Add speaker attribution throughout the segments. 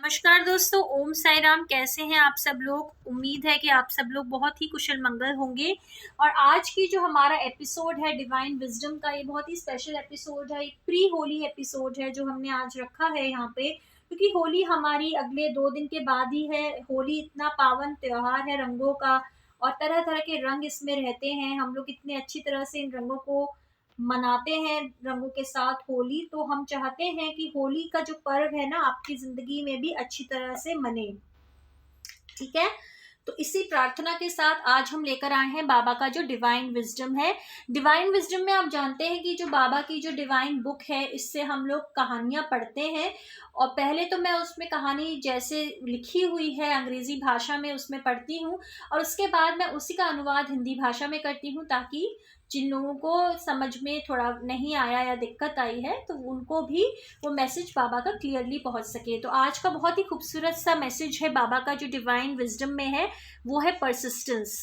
Speaker 1: नमस्कार दोस्तों, ओम साई राम। कैसे हैं आप सब लोग? उम्मीद है कि आप सब लोग बहुत ही कुशल मंगल होंगे। और आज की जो हमारा एपिसोड है डिवाइन विजडम का, ये बहुत ही स्पेशल एपिसोड है। एक प्री होली एपिसोड है जो हमने आज रखा है यहाँ पे, क्योंकि होली हमारी अगले 2 दिन के बाद ही है। होली इतना पावन त्योहार है रंगों का, और तरह तरह के रंग इसमें रहते हैं। हम लोग इतने अच्छी तरह से इन रंगों को मनाते हैं, रंगों के साथ होली। तो हम चाहते हैं कि होली का जो पर्व है ना, आपकी जिंदगी में भी अच्छी तरह से मने। ठीक है, तो इसी प्रार्थना के साथ आज हम लेकर आए हैं बाबा का जो डिवाइन विजडम है। डिवाइन विजडम में आप जानते हैं कि जो बाबा की जो डिवाइन बुक है, इससे हम लोग कहानियां पढ़ते हैं। और पहले तो मैं उसमें कहानी जैसे लिखी हुई है अंग्रेजी भाषा में उसमें पढ़ती हूँ, और उसके बाद मैं उसी का अनुवाद हिंदी भाषा में करती हूँ, ताकि जिन लोगों को समझ में थोड़ा नहीं आया या दिक्कत आई है तो उनको भी वो मैसेज बाबा का क्लियरली पहुंच सके। तो आज का बहुत ही खूबसूरत सा मैसेज है बाबा का जो डिवाइन विजडम में है, वो है परसिस्टेंस।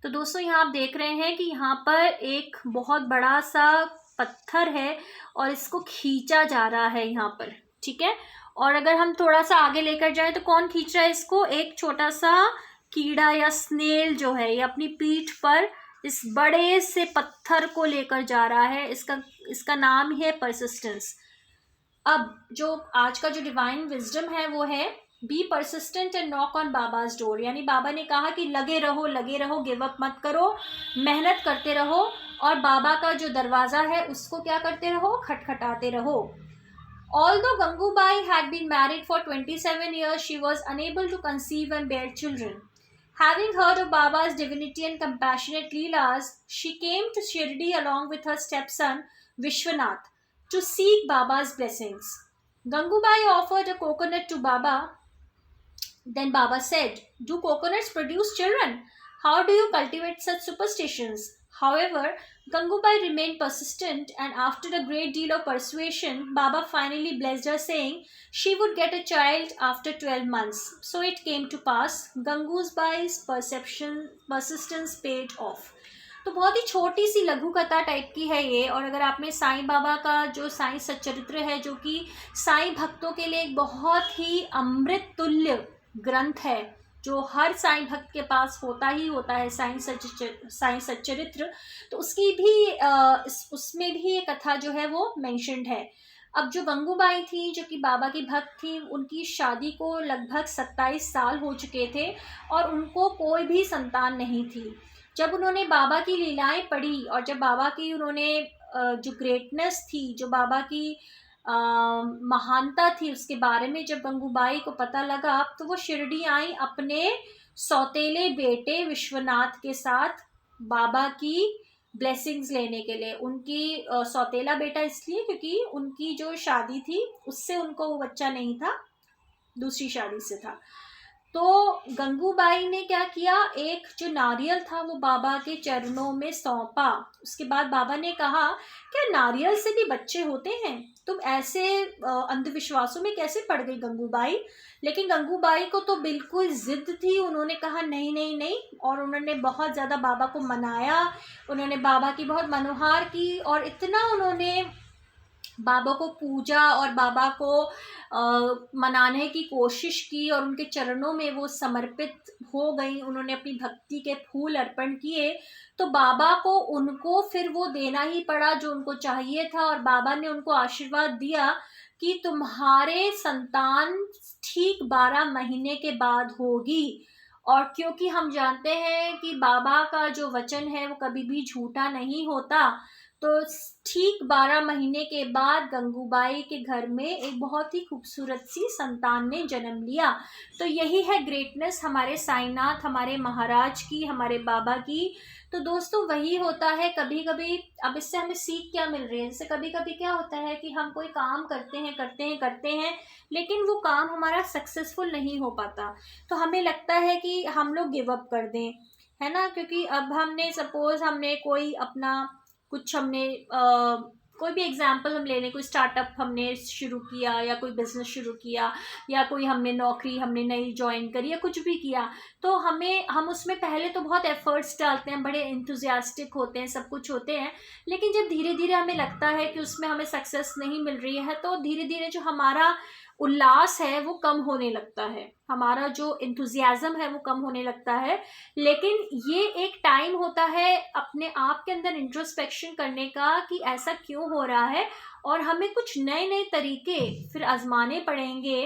Speaker 1: तो दोस्तों, यहाँ आप देख रहे हैं कि यहाँ पर एक बहुत बड़ा सा पत्थर है और इसको खींचा जा रहा है यहाँ पर। ठीक है, और अगर हम थोड़ा सा आगे लेकर जाएं तो कौन खींच रहा है इसको? एक छोटा सा कीड़ा या स्नेल जो है, ये अपनी पीठ पर इस बड़े से पत्थर को लेकर जा रहा है। इसका नाम है परसिस्टेंस। अब जो आज का जो डिवाइन विजडम है वो है be persistent and knock on Baba's door. यानी बाबा ने कहा कि लगे रहो, गिव अप मत करो, मेहनत करते रहो, और बाबा का जो दरवाजा है उसको क्या करते रहो? खटखटाते रहो। Although Gangubai had been married for 27 years, she was unable to conceive and bear children. Having heard of Baba's divinity and compassionate Leelas, she came to Shirdi along with her stepson Vishwanath to seek Baba's blessings. Gangubai offered a coconut to Baba. Then Baba said, "Do coconuts produce children? How do you cultivate such superstitions?" However, Gangubai remained persistent, and after a great deal of persuasion, Baba finally blessed her, saying she would get a child after 12 months. So it came to pass. Gangubai's persistence paid off. तो बहुत ही छोटी सी लघु कथा type की है ये। और अगर आपने साईं बाबा का जो साईं सच्चरित्र है, जो कि साईं भक्तों के लिए एक बहुत ही अमृत तुल्य ग्रंथ है, जो हर साईं भक्त के पास होता ही होता है, साईं सच्चरित्र, तो उसकी भी उसमें भी ये कथा जो है वो मेंशन्ड है। अब जो गंगूबाई थी, जो कि बाबा की भक्त थी, उनकी शादी को लगभग 27 साल हो चुके थे और उनको कोई भी संतान नहीं थी। जब उन्होंने बाबा की लीलाएं पढ़ी और जब बाबा की उन्होंने जो ग्रेटनेस थी, जो बाबा की महानता थी, उसके बारे में जब गंगूबाई को पता लगा, तो वो शिरडी आई अपने सौतेले बेटे विश्वनाथ के साथ बाबा की ब्लेसिंग्स लेने के लिए। उनकी सौतेला बेटा इसलिए क्योंकि उनकी जो शादी थी उससे उनको वो बच्चा नहीं था, दूसरी शादी से था। तो गंगूबाई ने क्या किया, एक जो नारियल था वो बाबा के चरणों में सौंपा। उसके बाद बाबा ने कहा, क्या नारियल से भी बच्चे होते हैं? तुम ऐसे अंधविश्वासों में कैसे पड़ गई गंगूबाई? लेकिन गंगूबाई को तो बिल्कुल जिद थी। उन्होंने कहा नहीं नहीं नहीं, और उन्होंने बहुत ज़्यादा बाबा को मनाया। उन्होंने बाबा की बहुत मनोहार की और इतना उन्होंने बाबा को पूजा और बाबा को मनाने की कोशिश की और उनके चरणों में वो समर्पित हो गई। उन्होंने अपनी भक्ति के फूल अर्पण किए, तो बाबा को उनको फिर वो देना ही पड़ा जो उनको चाहिए था। और बाबा ने उनको आशीर्वाद दिया कि तुम्हारे संतान ठीक 12 महीने के बाद होगी। और क्योंकि हम जानते हैं कि बाबा का जो वचन है वो कभी भी झूठा नहीं होता, तो ठीक 12 महीने के बाद गंगूबाई के घर में एक बहुत ही खूबसूरत सी संतान ने जन्म लिया। तो यही है ग्रेटनेस हमारे साईनाथ, हमारे महाराज की, हमारे बाबा की। तो दोस्तों, वही होता है कभी कभी। अब इससे हमें सीख क्या मिल रही है? जैसे कभी कभी क्या होता है कि हम कोई काम करते हैं, लेकिन वो काम हमारा सक्सेसफुल नहीं हो पाता, तो हमें लगता है कि हम लोग गिव अप कर दें, है ना। क्योंकि अब हमने सपोज हमने कोई अपना कुछ हमने कोई भी एग्जाम्पल हम ले लें, कोई स्टार्टअप हमने शुरू किया या कोई बिजनेस शुरू किया या कोई हमने नौकरी हमने नई ज्वाइन करी या कुछ भी किया, तो हम उसमें पहले तो बहुत एफर्ट्स डालते हैं, बड़े इंथुजियास्टिक होते हैं, सब कुछ होते हैं। लेकिन जब धीरे धीरे हमें लगता है कि उसमें हमें सक्सेस नहीं मिल रही है, तो धीरे धीरे जो हमारा उल्लास है वो कम होने लगता है, हमारा जो इंथुजियाज्म है वो कम होने लगता है। लेकिन ये एक टाइम होता है अपने आप के अंदर इंट्रोस्पेक्शन करने का कि ऐसा क्यों हो रहा है, और हमें कुछ नए नए तरीके फिर आजमाने पड़ेंगे।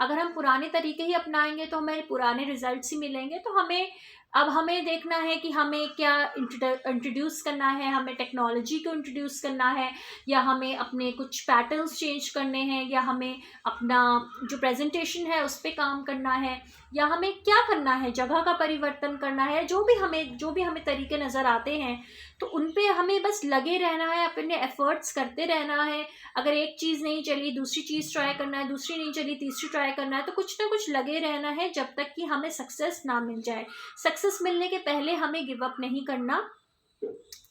Speaker 1: अगर हम पुराने तरीके ही अपनाएंगे तो हमें पुराने रिजल्ट्स ही मिलेंगे। तो हमें देखना है कि हमें क्या इंट्रोड्यूस करना है, हमें टेक्नोलॉजी को इंट्रोड्यूस करना है, या हमें अपने कुछ पैटर्न्स चेंज करने हैं, या हमें अपना जो प्रेजेंटेशन है उस पर काम करना है, या हमें क्या करना है, जगह का परिवर्तन करना है। जो भी हमें तरीके नज़र आते हैं तो उन पे हमें बस लगे रहना है, अपने एफर्ट्स करते रहना है। अगर एक चीज़ नहीं चली दूसरी चीज़ ट्राई करना है, दूसरी नहीं चली तीसरी ट्राई करना है। तो कुछ ना कुछ लगे रहना है जब तक कि हमें सक्सेस ना मिल जाए। सक्सेस मिलने के पहले हमें गिव अप नहीं करना,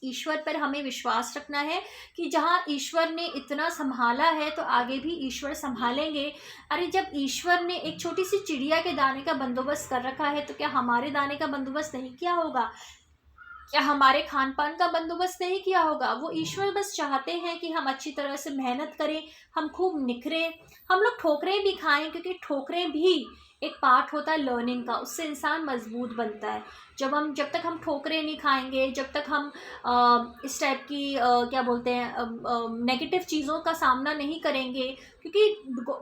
Speaker 1: ईश्वर पर हमें विश्वास रखना है कि जहाँ ईश्वर ने इतना संभाला है तो आगे भी ईश्वर संभालेंगे। अरे जब ईश्वर ने एक छोटी सी चिड़िया के दाने का बंदोबस्त कर रखा है तो क्या हमारे दाने का बंदोबस्त नहीं किया होगा? क्या हमारे खान पान का बंदोबस्त नहीं किया होगा? वो ईश्वर बस चाहते हैं कि हम अच्छी तरह से मेहनत करें, हम खूब निखरें, हम लोग ठोकरें भी खाएं, क्योंकि ठोकरें भी एक पार्ट होता है लर्निंग का, उससे इंसान मजबूत बनता है। जब तक हम ठोकरें नहीं खाएंगे, जब तक हम इस टाइप की क्या बोलते हैं नेगेटिव चीज़ों का सामना नहीं करेंगे, क्योंकि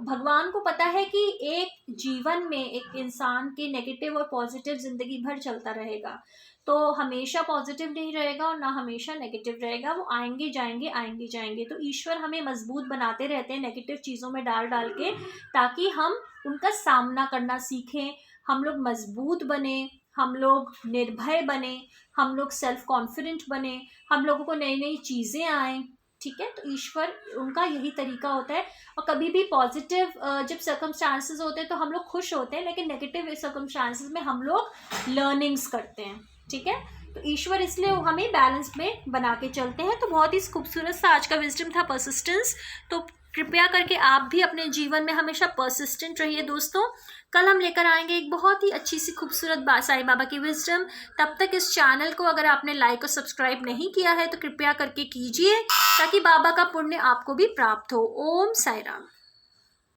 Speaker 1: भगवान को पता है कि एक जीवन में एक इंसान के नेगेटिव और पॉजिटिव ज़िंदगी भर चलता रहेगा। तो हमेशा पॉजिटिव नहीं रहेगा और ना हमेशा नेगेटिव रहेगा, वो आएंगे जाएंगे आएंगे जाएंगे। तो ईश्वर हमें मजबूत बनाते रहते हैं नेगेटिव चीज़ों में डाल डाल के, ताकि हम उनका सामना करना सीखें, हम लोग मजबूत बने, हम लोग निर्भय बने, हम लोग सेल्फ कॉन्फिडेंट बने, हम लोगों को नई नई चीज़ें आएँ। ठीक है, तो ईश्वर उनका यही तरीका होता है। और कभी भी पॉजिटिव जब सर्कमस्टांसेस होते हैं तो हम लोग खुश होते हैं, लेकिन नेगेटिव सर्कमस्टांसेस में हम लोग लर्निंग्स करते हैं। ठीक है, तो ईश्वर इसलिए हमें बैलेंस में बना के चलते हैं। तो बहुत ही खूबसूरत सा आज का विजडम था, परसिस्टेंस। तो कृपया करके आप भी अपने जीवन में हमेशा परसिस्टेंट रहिए दोस्तों। कल हम लेकर आएंगे एक बहुत ही अच्छी सी खूबसूरत साईं बाबा की विजडम। तब तक इस चैनल को अगर आपने लाइक और सब्सक्राइब नहीं किया है तो कृपया करके कीजिए, ताकि बाबा का पुण्य आपको भी प्राप्त हो। ओम साई राम।